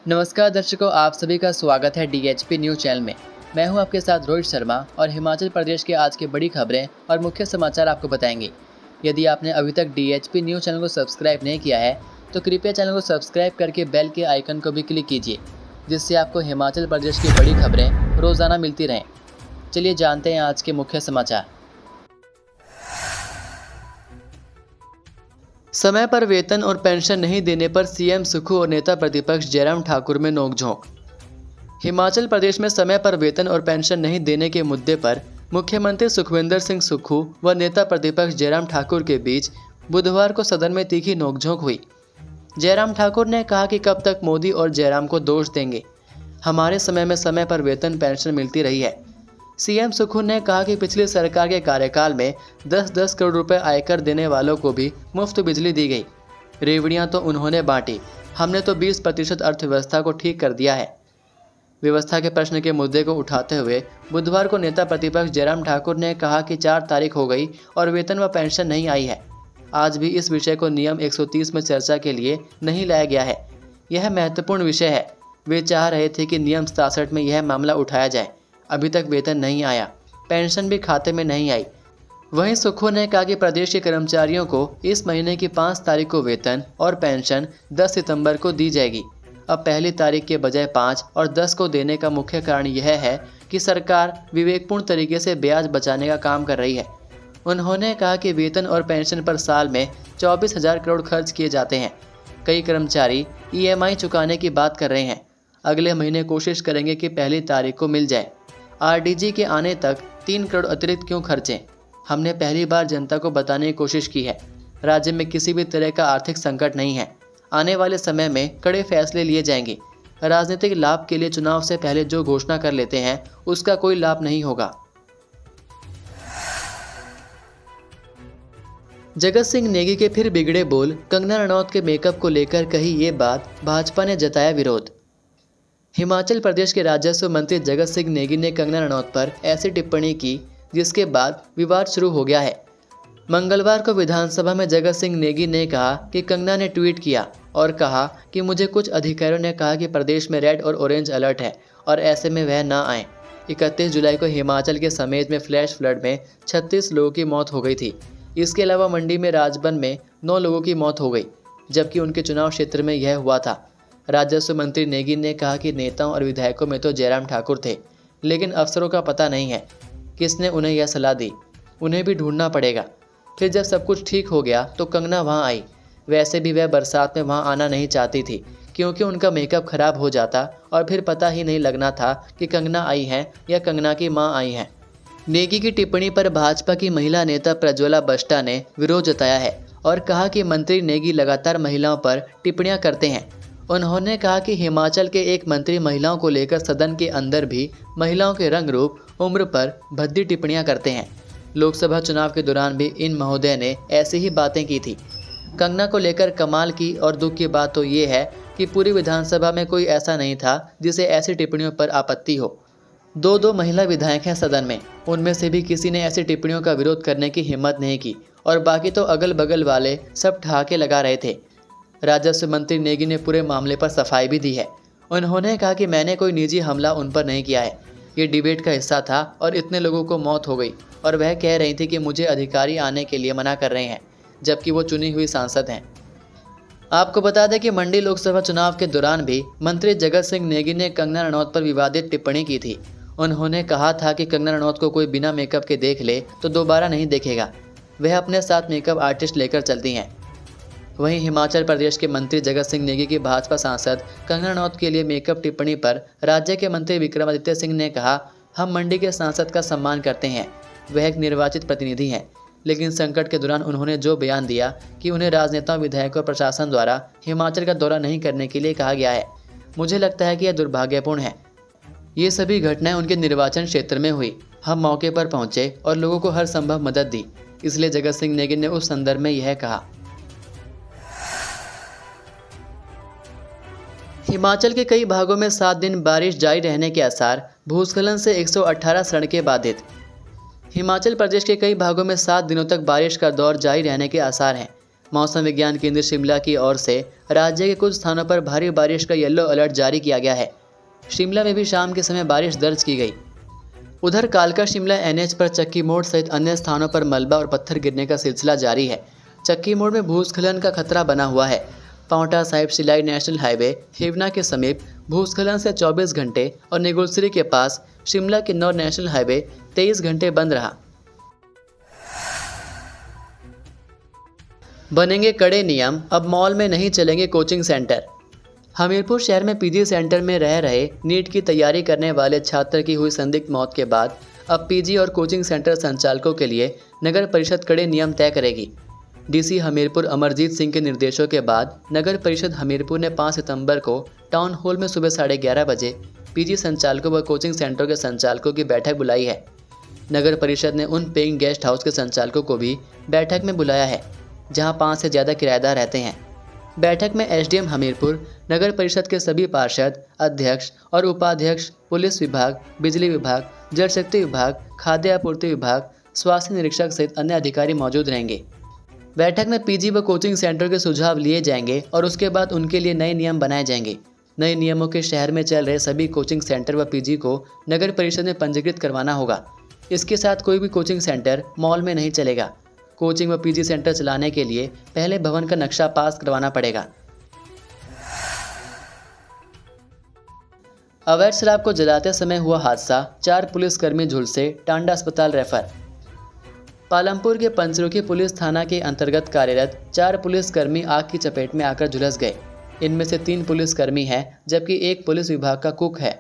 नमस्कार दर्शकों, आप सभी का स्वागत है डीएचपी न्यूज़ चैनल में। मैं हूं आपके साथ रोहित शर्मा और हिमाचल प्रदेश के आज की बड़ी खबरें और मुख्य समाचार आपको बताएंगे। यदि आपने अभी तक डीएचपी न्यूज़ चैनल को सब्सक्राइब नहीं किया है तो कृपया चैनल को सब्सक्राइब करके बेल के आइकन को भी क्लिक कीजिए, जिससे आपको हिमाचल प्रदेश की बड़ी खबरें रोज़ाना मिलती रहें। चलिए जानते हैं आज के मुख्य समाचार। समय पर वेतन और पेंशन नहीं देने पर सीएम सुक्खू और नेता प्रतिपक्ष जयराम ठाकुर में नोकझोंक। हिमाचल प्रदेश में समय पर वेतन और पेंशन नहीं देने के मुद्दे पर मुख्यमंत्री सुखविंदर सिंह सुक्खू व नेता प्रतिपक्ष जयराम ठाकुर के बीच बुधवार को सदन में तीखी नोकझोंक हुई। जयराम ठाकुर ने कहा कि कब तक मोदी और जयराम को दोष देंगे, हमारे समय में समय पर वेतन पेंशन मिलती रही है। सीएम सुक्खू ने कहा कि पिछली सरकार के कार्यकाल में 10-10 करोड़ रुपए आयकर देने वालों को भी मुफ्त बिजली दी गई। रेवड़ियां तो उन्होंने बांटी, हमने तो 20% अर्थव्यवस्था को ठीक कर दिया है। व्यवस्था के प्रश्न के मुद्दे को उठाते हुए बुधवार को नेता प्रतिपक्ष जयराम ठाकुर ने कहा कि 4 तारीख हो गई और वेतन व पेंशन नहीं आई है। आज भी इस विषय को नियम 130 में चर्चा के लिए नहीं लाया गया है। यह महत्वपूर्ण विषय है। वे चाह रहे थे कि नियम 67 में यह मामला उठाया जाए। अभी तक वेतन नहीं आया, पेंशन भी खाते में नहीं आई। वहीं सुक्खू ने कहा कि प्रदेश के कर्मचारियों को इस महीने की 5 तारीख को वेतन और पेंशन 10 सितंबर को दी जाएगी। अब पहली तारीख के बजाय 5 और 10 को देने का मुख्य कारण यह है कि सरकार विवेकपूर्ण तरीके से ब्याज बचाने का काम कर रही है। उन्होंने कहा कि वेतन और पेंशन पर साल में 24,000 करोड़ खर्च किए जाते हैं। कई कर्मचारी ईएमआई चुकाने की बात कर रहे हैं। अगले महीने कोशिश करेंगे कि पहली तारीख को मिल जाए। आरडीजी के आने तक 3 करोड़ अतिरिक्त क्यों खर्चें? हमने पहली बार जनता को बताने की कोशिश की है। राज्य में किसी भी तरह का आर्थिक संकट नहीं है। आने वाले समय में कड़े फैसले लिए जाएंगे। राजनीतिक लाभ के लिए चुनाव से पहले जो घोषणा कर लेते हैं उसका कोई लाभ नहीं होगा। जगत सिंह नेगी के फिर बिगड़े बोल। कंगना रनौत के मेकअप को लेकर कही ये बात, भाजपा ने जताया विरोध। हिमाचल प्रदेश के राजस्व मंत्री जगत सिंह नेगी ने कंगना रनौत पर ऐसी टिप्पणी की जिसके बाद विवाद शुरू हो गया है। मंगलवार को विधानसभा में जगत सिंह नेगी ने कहा कि कंगना ने ट्वीट किया और कहा कि मुझे कुछ अधिकारियों ने कहा कि प्रदेश में रेड और ऑरेंज अलर्ट है और ऐसे में वह ना आए। 31 जुलाई को हिमाचल के समेत में फ्लैश फ्लड में 36 लोगों की मौत हो गई थी। इसके अलावा मंडी में राजबन में 9 लोगों की मौत हो गई, जबकि उनके चुनाव क्षेत्र में यह हुआ था। राजस्व मंत्री नेगी ने कहा कि नेताओं और विधायकों में तो जयराम ठाकुर थे, लेकिन अफसरों का पता नहीं है किसने उन्हें यह सलाह दी। उन्हें भी ढूंढना पड़ेगा। फिर जब सब कुछ ठीक हो गया तो कंगना वहां आई। वैसे भी वह बरसात में वहां आना नहीं चाहती थी क्योंकि उनका मेकअप खराब हो जाता और फिर पता ही नहीं लगना था कि कंगना आई हैं या कंगना की मां आई हैं। नेगी की टिप्पणी पर भाजपा की महिला नेता प्रज्वला बष्टा ने विरोध जताया है और कहा कि मंत्री नेगी लगातार महिलाओं पर टिप्पणियां करते हैं। उन्होंने कहा कि हिमाचल के एक मंत्री महिलाओं को लेकर सदन के अंदर भी महिलाओं के रंग रूप, उम्र पर भद्दी टिप्पणियां करते हैं। लोकसभा चुनाव के दौरान भी इन महोदय ने ऐसी ही बातें की थी। कंगना को लेकर कमाल की और दुख की बात तो ये है कि पूरी विधानसभा में कोई ऐसा नहीं था जिसे ऐसी टिप्पणियों पर आपत्ति हो। 2 महिला विधायक हैं सदन में, उनमें से भी किसी ने ऐसी टिप्पणियों का विरोध करने की हिम्मत नहीं की और बाकी तो अगल बगल वाले सब ठहाके लगा रहे थे। राजस्व मंत्री नेगी ने पूरे मामले पर सफाई भी दी है। उन्होंने कहा कि मैंने कोई निजी हमला उन पर नहीं किया है। ये डिबेट का हिस्सा था और इतने लोगों को मौत हो गई और वह कह रही थी कि मुझे अधिकारी आने के लिए मना कर रहे हैं, जबकि वो चुनी हुई सांसद हैं। आपको बता दें कि मंडी लोकसभा चुनाव के दौरान भी मंत्री जगत सिंह नेगी ने कंगना रनौत पर विवादित टिप्पणी की थी। उन्होंने कहा था कि कंगना रनौत को कोई बिना मेकअप के देख ले तो दोबारा नहीं देखेगा। वह अपने साथ मेकअप आर्टिस्ट लेकर चलती हैं। वहीं हिमाचल प्रदेश के मंत्री जगत सिंह नेगी की भाजपा सांसद कंगना रनौत के लिए मेकअप टिप्पणी पर राज्य के मंत्री विक्रमादित्य सिंह ने कहा, हम मंडी के सांसद का सम्मान करते हैं, वह एक निर्वाचित प्रतिनिधि हैं, लेकिन संकट के दौरान उन्होंने जो बयान दिया कि उन्हें राजनेताओं, विधायकों और प्रशासन द्वारा हिमाचल का दौरा नहीं करने के लिए कहा गया है, मुझे लगता है कि यह दुर्भाग्यपूर्ण है। ये सभी घटनाएं उनके निर्वाचन क्षेत्र में हुई। हम मौके पर पहुंचे और लोगों को हर संभव मदद दी, इसलिए जगत सिंह नेगी ने उस संदर्भ में यह कहा। हिमाचल के कई भागों में 7 दिन बारिश जारी रहने के आसार। भूस्खलन से 118 सड़कें बाधित। हिमाचल प्रदेश के कई भागों में 7 दिनों तक बारिश का दौर जारी रहने के आसार हैं। मौसम विज्ञान केंद्र शिमला की ओर से राज्य के कुछ स्थानों पर भारी बारिश का येलो अलर्ट जारी किया गया है। शिमला में भी शाम के समय बारिश दर्ज की गई। उधर कालका शिमला NH पर चक्की मोड़ सहित अन्य स्थानों पर मलबा और पत्थर गिरने का सिलसिला जारी है। चक्की मोड़ में भूस्खलन का खतरा बना हुआ है। पांवटा साहिब शिलाई नेशनल हाईवे हिवना के समीप भूस्खलन से 24 घंटे और नेगुलसरी के पास शिमला किन्नौर नेशनल हाईवे 23 घंटे बंद रहा। बनेंगे कड़े नियम, अब मॉल में नहीं चलेंगे कोचिंग सेंटर। हमीरपुर शहर में PG सेंटर में रह रहे नीट की तैयारी करने वाले छात्र की हुई संदिग्ध मौत के बाद अब PG और कोचिंग सेंटर संचालकों के लिए नगर परिषद कड़े नियम तय करेगी। DC हमीरपुर अमरजीत सिंह के निर्देशों के बाद नगर परिषद हमीरपुर ने 5 सितंबर को टाउन हॉल में सुबह 11:30 बजे PG संचालकों व कोचिंग सेंटरों के संचालकों की बैठक बुलाई है। नगर परिषद ने उन पेइंग गेस्ट हाउस के संचालकों को भी बैठक में बुलाया है जहां 5 से ज़्यादा किराएदार रहते हैं। बैठक में SDM हमीरपुर, नगर परिषद के सभी पार्षद, अध्यक्ष और उपाध्यक्ष, पुलिस विभाग, बिजली विभाग, जल शक्ति विभाग, खाद्य आपूर्ति विभाग, स्वास्थ्य निरीक्षक सहित अन्य अधिकारी मौजूद रहेंगे। बैठक में PG व कोचिंग सेंटर के सुझाव लिए जाएंगे और उसके बाद उनके लिए नए नियम बनाए जाएंगे। नए नियमों के शहर में चल रहे सभी कोचिंग सेंटर व PG को नगर परिषद में पंजीकृत करवाना होगा। इसके साथ कोई भी कोचिंग सेंटर मॉल में नहीं चलेगा। कोचिंग व PG सेंटर चलाने के लिए पहले भवन का नक्शा पास करवाना पड़ेगा। अवैध शराब को जलाते समय हुआ हादसा, 4 पुलिसकर्मी झुलसे, टांडा अस्पताल रेफर। पालमपुर के पंचरुखी पुलिस थाना के अंतर्गत कार्यरत 4 पुलिसकर्मी आग की चपेट में आकर झुलस गए। इनमें से 3 पुलिसकर्मी हैं जबकि 1 पुलिस विभाग का कुक है।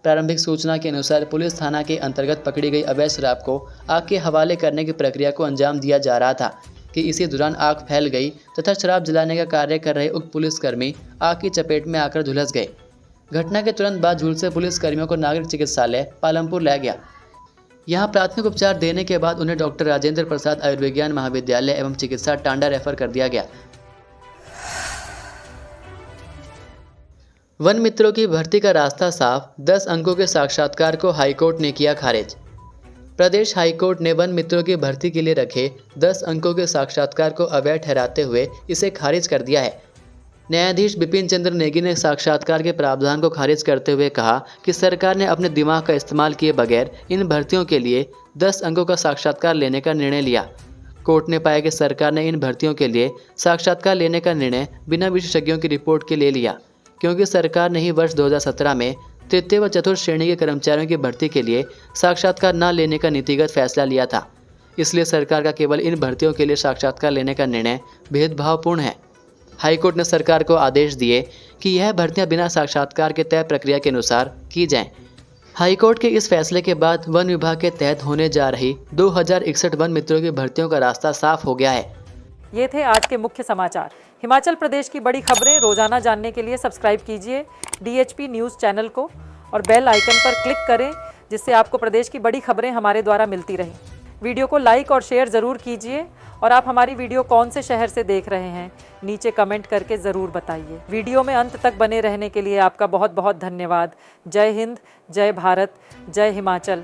प्रारंभिक सूचना के अनुसार पुलिस थाना के अंतर्गत पकड़ी गई अवैध शराब को आग के हवाले करने की प्रक्रिया को अंजाम दिया जा रहा था कि इसी दौरान आग फैल गई तथा शराब जलाने का कार्य कर रहे उक्त पुलिसकर्मी आग की चपेट में आकर झुलस गए। घटना के तुरंत बाद झुलसे पुलिसकर्मियों को नागरिक चिकित्सालय पालमपुर लाया गया। यहां प्राथमिक उपचार देने के बाद उन्हें डॉक्टर राजेंद्र प्रसाद आयुर्विज्ञान महाविद्यालय एवं चिकित्सा टांडा रेफर कर दिया गया। वन मित्रों की भर्ती का रास्ता साफ, 10 अंकों के साक्षात्कार को हाईकोर्ट ने किया खारिज। प्रदेश हाईकोर्ट ने वन मित्रों की भर्ती के लिए रखे 10 अंकों के साक्षात्कार को अवैध ठहराते हुए इसे खारिज कर दिया है। न्यायाधीश बिपिन चंद्र नेगी ने साक्षात्कार के प्रावधान को खारिज करते हुए कहा कि सरकार ने अपने दिमाग का इस्तेमाल किए बगैर इन भर्तियों के लिए 10 अंकों का साक्षात्कार लेने का निर्णय लिया। कोर्ट ने पाया कि सरकार ने इन भर्तियों के लिए साक्षात्कार लेने का निर्णय बिना विशेषज्ञों की रिपोर्ट के ले लिया, क्योंकि सरकार ने ही वर्ष 2017 में तृतीय व चतुर्थ श्रेणी के कर्मचारियों की भर्ती के लिए साक्षात्कार न लेने का नीतिगत फैसला लिया था। इसलिए सरकार का केवल इन भर्तियों के लिए साक्षात्कार लेने का निर्णय भेदभावपूर्ण है। हाईकोर्ट ने सरकार को आदेश दिए कि यह भर्तियां बिना साक्षात्कार के तय प्रक्रिया के अनुसार की जाएं। हाईकोर्ट के इस फैसले के बाद वन विभाग के तहत होने जा रही 2061 वन मित्रों की भर्तियों का रास्ता साफ हो गया है। ये थे आज के मुख्य समाचार। हिमाचल प्रदेश की बड़ी खबरें रोजाना जानने के लिए सब्सक्राइब कीजिए DHP न्यूज़ चैनल को और बेल आइकन पर क्लिक करें, जिससे आपको प्रदेश की बड़ी खबरें हमारे द्वारा मिलती रहें। वीडियो को लाइक और शेयर ज़रूर कीजिए और आप हमारी वीडियो कौन से शहर से देख रहे हैं नीचे कमेंट करके ज़रूर बताइए। वीडियो में अंत तक बने रहने के लिए आपका बहुत बहुत धन्यवाद। जय हिंद, जय भारत, जय हिमाचल।